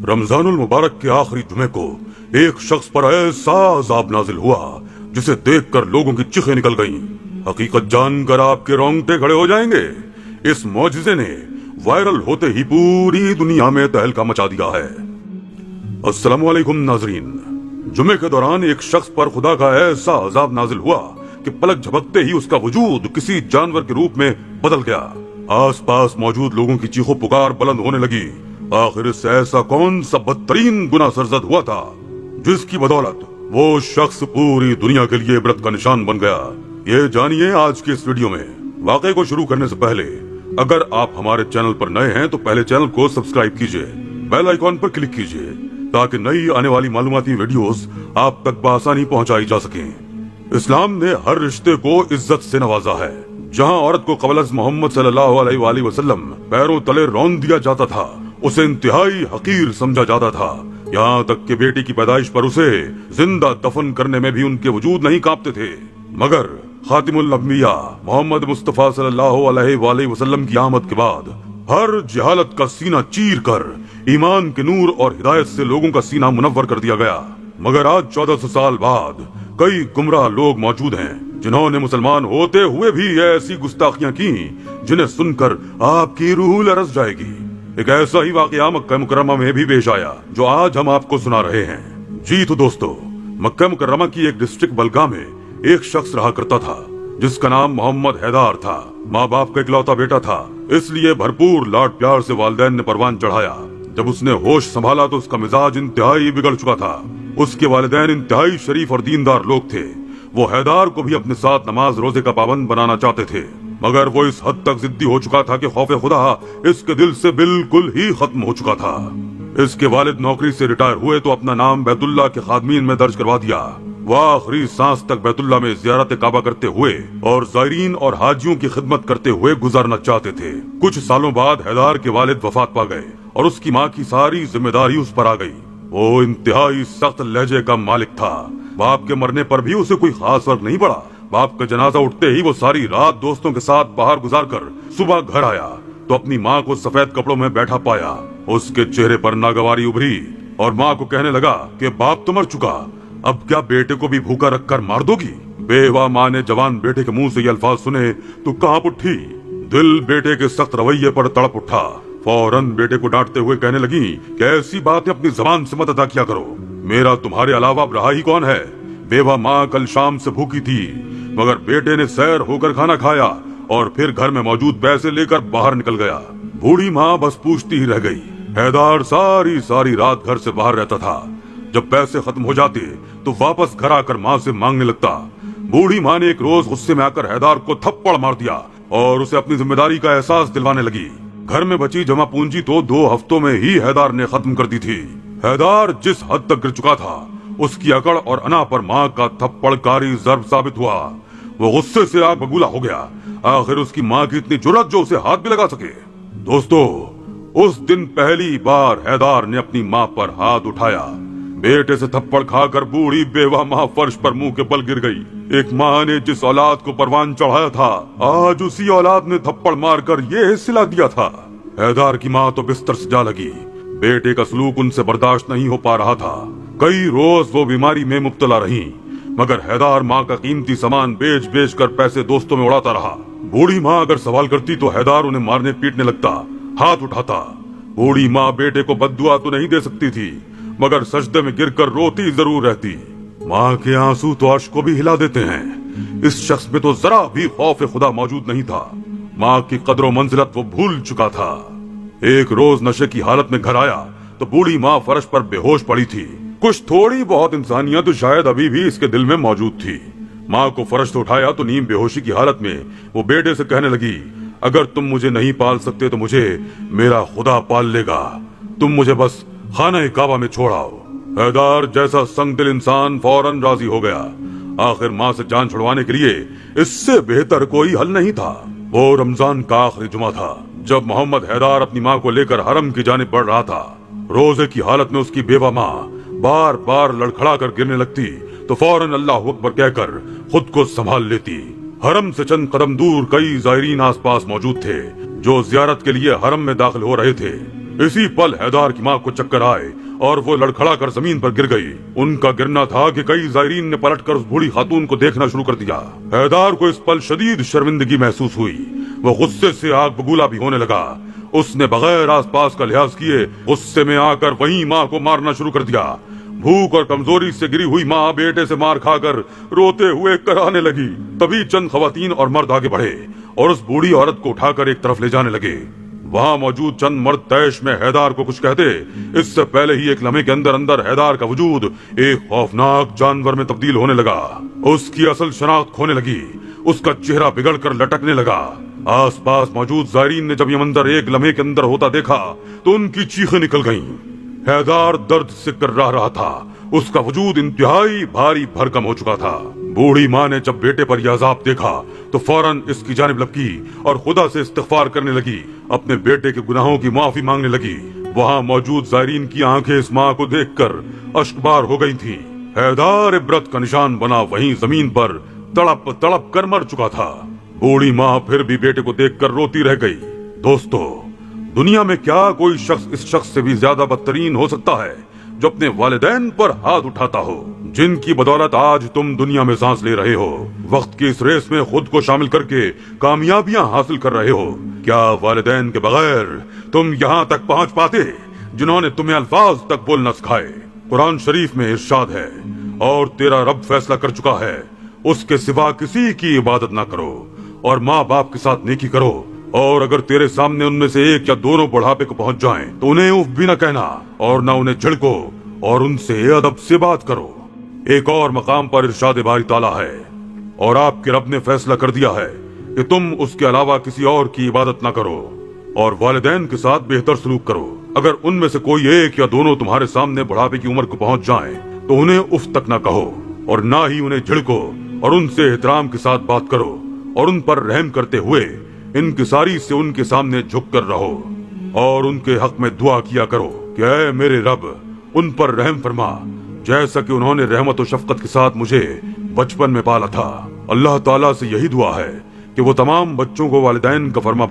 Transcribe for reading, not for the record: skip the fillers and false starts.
रमजानुल मुबारक के आखिरी जुमे को एक शख्स पर ऐसा अजाब नाजिल हुआ जिसे देखकर लोगों की चीखें निकल गईं। हकीकत जानकर आपके रोंगटे खड़े हो जाएंगे। इस मौजिज़े ने वायरल होते ही पूरी दुनिया में तहलका मचा दिया है। अस्सलामु अलैकुम नाजरीन, जुमे के दौरान एक शख्स पर खुदा का ऐसा अजाब नाजिल हुआ कि पलक झपकते ही उसका वजूद किसी जानवर के रूप में बदल गया। आसपास मौजूद लोगों की चीखों पुकार बुलंद होने लगी। आखिर इससे ऐसा कौन सा बदतरीन गुनाह सरजद हुआ था जिसकी बदौलत वो शख्स पूरी दुनिया के लिए इबरत का निशान बन गया? ये जानिए आज के इस वीडियो में। वाकये को शुरू करने से पहले अगर आप हमारे चैनल पर नए हैं तो पहले चैनल को सब्सक्राइब कीजिए, बेल आइकॉन पर क्लिक कीजिए ताकि नई आने वाली मालूमाती वीडियोस आप तक बआसानी पहुंचाई जा सकें। इस्लाम ने हर रिश्ते को इज्जत से नवाजा है। जहां औरत को क़ब्ल मोहम्मद सल्लल्लाहु अलैहि वसल्लम पैरों तले रौंद दिया जाता था, उसे इंतहाई हकीर समझा जाता था। यहाँ तक कि बेटी की पैदाइश पर उसे जिंदा दफन करने में भी उनके वजूद नहीं कांपते थे। मगर खातिमुल अंबिया मोहम्मद मुस्तफा सल्लल्लाहु अलैहि वसल्लम की आमद के बाद हर जहालत का सीना चीर कर ईमान के नूर और हिदायत से लोगों का सीना मुनव्वर कर दिया गया। मगर आज 1400 साल बाद कई गुमराह लोग मौजूद हैं जिन्होंने मुसलमान होते हुए भी ऐसी गुस्ताखियां की जिन्हें सुनकर आपकी रूह लरस जाएगी। एक ऐसा ही वाकया मक्का मुकर्रमा में भी पेश आया जो आज हम आपको सुना रहे हैं। जी तो दोस्तों, मक्का मुकर्रमा की एक डिस्ट्रिक्ट बलगा में एक शख्स रहा करता था जिसका नाम मोहम्मद हैदार था। माँ बाप का इकलौता बेटा था, इसलिए भरपूर लाड प्यार से वालिदैन ने परवान चढ़ाया। जब उसने होश संभाला तो उसका मिजाज इंतहाई बिगड़ चुका था। उसके वालिदैन इंतहाई शरीफ और दीनदार लोग थे। वो हैदार को भी अपने साथ नमाज रोजे का पाबंद बनाना चाहते थे, मगर वो इस हद तक जिद्दी हो चुका था कि खौफ खुदा इसके दिल से बिल्कुल ही खत्म हो चुका था। इसके वालिद नौकरी से रिटायर हुए तो अपना नाम बैतुल्लाह के खादमीन में दर्ज करवा दिया। वह आखिरी सांस तक बैतुल्लाह में ज़ियारत काबा करते हुए और ज़ायरीन और हाजियों की खिदमत करते हुए गुजारना चाहते थे। कुछ सालों बाद हैदार के वालिद वफात पा गए और उसकी माँ की सारी जिम्मेदारी उस पर आ गई। वो इंतहाई सख्त लहजे का मालिक था। बाप के मरने पर भी उसे कोई खास फर्क नहीं पड़ा। बाप का जनाजा उठते ही वो सारी रात दोस्तों के साथ बाहर गुजार कर सुबह घर आया तो अपनी माँ को सफेद कपड़ों में बैठा पाया। उसके चेहरे पर नागवारी उभरी और माँ को कहने लगा कि बाप तो मर चुका, अब क्या बेटे को भी भूखा रखकर मार दोगी? बेवा माँ ने जवान बेटे के मुंह से ये अल्फाज सुने तो कांप उठी। दिल बेटे के सख्त रवैये पर तड़प उठा। फौरन बेटे को डांटते हुए कहने लगी कि ऐसी बातें अपनी जबान से मत अदा किया करो। मेरा तुम्हारे अलावा अब रहा ही कौन है? बेवा माँ कल शाम से भूखी थी, मगर बेटे ने सैर होकर खाना खाया और फिर घर में मौजूद पैसे लेकर बाहर निकल गया। बूढ़ी माँ बस पूछती ही रह गई। हैदार सारी रात घर से बाहर रहता था। जब पैसे खत्म हो जाते तो वापस घर आकर माँ से मांगने लगता। बूढ़ी माँ ने एक रोज गुस्से में आकर हैदार को थप्पड़ मार दिया और उसे अपनी जिम्मेदारी का एहसास दिलवाने लगी। घर में बची जमा पूंजी तो 2 हफ्तों में ही हैदार ने खत्म कर दी थी। हैदार जिस हद तक गिर चुका था, उसकी अकड़ और अना पर माँ का थप्पड़ कारी जर्ब साबित हुआ। वो गुस्से से आग बबूला हो गया। आखिर उसकी माँ की इतनी जुर्रत जो उसे हाथ भी लगा सके। दोस्तों, उस दिन पहली बार हैदार ने अपनी माँ पर हाथ उठाया। बेटे से थप्पड़ खाकर बूढ़ी बेवा माँ फर्श पर मुंह के बल गिर गई। एक माँ ने जिस औलाद को परवान चढ़ाया था, आज उसी औलाद ने थप्पड़ मारकर ये सिला दिया था। हैदार की माँ तो बिस्तर से जा लगी। बेटे का सलूक उनसे बर्दाश्त नहीं हो पा रहा था। कई रोज वो बीमारी में मुब्तला रही, मगर हैदार माँ का कीमती सामान बेच बेच कर पैसे दोस्तों में उड़ाता रहा। बूढ़ी माँ अगर सवाल करती तो हैदार उन्हें मारने पीटने लगता, हाथ उठाता। बूढ़ी माँ बेटे को बद्दुआ तो नहीं दे सकती थी, मगर सजदे में गिरकर रोती जरूर रहती। माँ के आंसू तो अर्श को भी हिला देते हैं। इस शख्स में तो जरा भी खौफ खुदा मौजूद नहीं था। माँ की कदर मंजिलत वो भूल चुका था। एक रोज नशे की हालत में घर आया तो बूढ़ी माँ फर्श पर बेहोश पड़ी थी। कुछ थोड़ी बहुत इंसानियत तो शायद अभी भी इसके दिल में मौजूद थी। माँ को फर्श से उठाया तो नीम बेहोशी की हालत में वो बेटे से कहने लगी, अगर तुम मुझे नहीं पाल सकते तो मुझे मेरा खुदा पाल लेगा। तुम मुझे बस खाना काबा में छोड़ाओ। हैदार जैसा संग दिल इंसान फौरन राजी हो गया। आखिर माँ से जान छुड़वाने के लिए इससे बेहतर कोई हल नहीं था। वो रमजान का आखिरी जुमा था जब मोहम्मद हैदार अपनी माँ को लेकर हरम की जानिब बढ़ रहा था। रोजे की हालत में उसकी बेवा माँ बार बार लड़खड़ा कर गिरने लगती तो फौरन अल्लाह अकबर कहकर खुद को संभाल लेती। हरम से चंद कदम दूर कई ज़ायरीन आसपास मौजूद थे। जो जियारत के लिए हरम में दाखिल हो रहे थे। इसी पल हैदार की माँ को चक्कर आए और वो लड़खड़ा कर जमीन पर गिर गई। उनका गिरना था कि कई ज़ायरीन ने पलटकर उस बूढ़ी खातून को देखना शुरू कर दिया। हैदार को इस पल शदीद शर्मिंदगी महसूस हुई। वो गुस्से से आग बबूला भी होने लगा। उसने बगैर आसपास का लिहाज किए गुस्से में आकर वहीं माँ को मारना शुरू कर दिया। भूख और कमजोरी से गिरी हुई माँ बेटे से मार खाकर रोते हुए कराने लगी। तभी चंद खवातीन और मर्द आगे बढ़े और उस बूढ़ी औरत को उठाकर एक तरफ ले जाने लगे। वहां मौजूद चंद मर्द तैश में हैदार को कुछ कहते, इससे पहले ही एक लम्हे के अंदर अंदर हैदार का वजूद एक खौफनाक जानवर में तब्दील होने लगा। उसकी असल शनाख्त खोने लगी। उसका चेहरा बिगड़कर लटकने लगा। आसपास मौजूद ज़ायरीन ने जब ये मंजर एक लम्हे के अंदर होता देखा तो उनकी चीखें निकल गईं। हैदार दर्द से कर्रा रहा था। उसका वजूद इंतहाई भारी भरकम हो चुका था। बूढ़ी माँ ने जब बेटे पर यह अज़ाब देखा तो फौरन इसकी जानिब लपकी और खुदा से इस्तिग़फ़ार करने लगी। अपने बेटे के गुनाहों की माफी मांगने लगी। वहाँ मौजूद ज़ायरीन की आंखें इस माँ को देखकर अश्कबार हो गई थीं। हैदार इबरत का निशान बना वहीं जमीन पर तड़प तड़प कर मर चुका था। बूढ़ी माँ फिर भी बेटे को देखकर रोती रह गई। दोस्तों, दुनिया में क्या कोई शख्स इस शख्स से भी ज्यादा बदतरीन हो सकता है जो अपने वालिदैन पर हाथ उठाता हो, जिनकी बदौलत आज तुम दुनिया में सांस ले रहे हो, वक्त की इस रेस में खुद को शामिल करके कामयाबियां हासिल कर रहे हो। क्या वालिदैन के बगैर तुम यहाँ तक पहुँच पाते जिन्होंने तुम्हें अल्फाज तक बोलना सिखाए? कुरान शरीफ में इरशाद है, और तेरा रब फैसला कर चुका है, उसके सिवा किसी की इबादत ना करो और माँ बाप के साथ नेकी करो, और अगर तेरे सामने उनमें से एक या दोनों बुढ़ापे को पहुंच जाएं तो उन्हें उफ भी न कहना और न उन्हें झिड़को और उनसे अदब से बात करो। एक और मकाम पर इरशाद बारी ताला है, और आपके रब ने फैसला कर दिया है कि तुम उसके अलावा किसी और की इबादत न करो और वालिदैन के साथ बेहतर सलूक करो। अगर उनमें से कोई एक या दोनों तुम्हारे सामने बुढ़ापे की उम्र को पहुंच जाएं तो उन्हें उफ तक न कहो और ना ही उन्हें झिड़को और उनसे एहतराम के साथ बात करो और उन पर रहम करते हुए इनकिसारी से उनके सामने झुक कर रहो और उनके हक में दुआ किया करो कि ऐ मेरे रब, उन पर रहम फरमा जैसा कि उन्होंने रहमत और शफकत के साथ मुझे बचपन में पाला था। अल्लाह ताला से यही दुआ है कि वो तमाम बच्चों को वालिदैन का फरमा